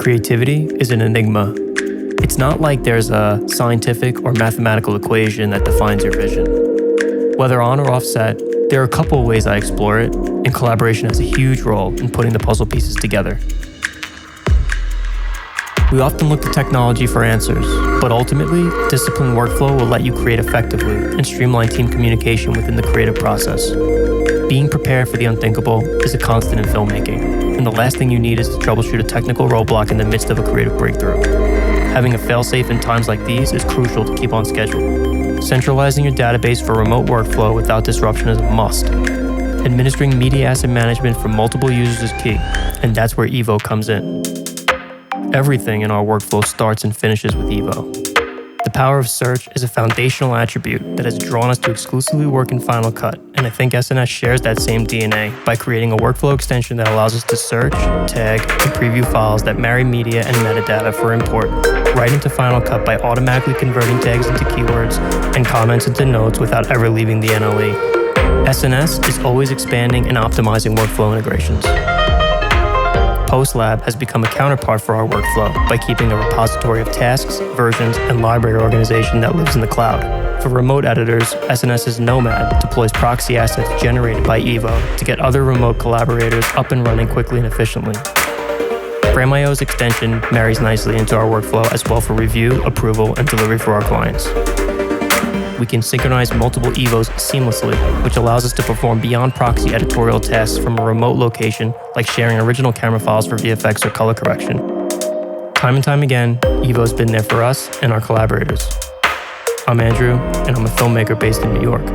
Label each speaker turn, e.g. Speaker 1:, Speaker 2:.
Speaker 1: Creativity is an enigma. It's not like there's a scientific or mathematical equation that defines your vision. Whether on or off set, there are a couple of ways I explore it, and collaboration has a huge role in putting the puzzle pieces together. We often look to technology for answers, but ultimately, disciplined workflow will let you create effectively and streamline team communication within the creative process. Being prepared for the unthinkable is a constant in filmmaking, and the last thing you need is to troubleshoot a technical roadblock in the midst of a creative breakthrough. Having a fail-safe in times like these is crucial to keep on schedule. Centralizing your database for remote workflow without disruption is a must. Administering media asset management for multiple users is key, and that's where EVO comes in. Everything in our workflow starts and finishes with EVO. The power of search is a foundational attribute that has drawn us to exclusively work in Final Cut, and I think SNS shares that same DNA by creating a workflow extension that allows us to search, tag, and preview files that marry media and metadata for import right into Final Cut by automatically converting tags into keywords and comments into notes without ever leaving the NLE. SNS is always expanding and optimizing workflow integrations. PostLab has become a counterpart for our workflow by keeping a repository of tasks, versions, and library organization that lives in the cloud. For remote editors, SNS's Nomad deploys proxy assets generated by EVO to get other remote collaborators up and running quickly and efficiently. Frame.io's extension marries nicely into our workflow as well for review, approval, and delivery for our clients. We can synchronize multiple EVOs seamlessly, which allows us to perform beyond proxy editorial tasks from a remote location, like sharing original camera files for VFX or color correction. Time and time again, EVO's been there for us and our collaborators. I'm Andrew, and I'm a filmmaker based in New York.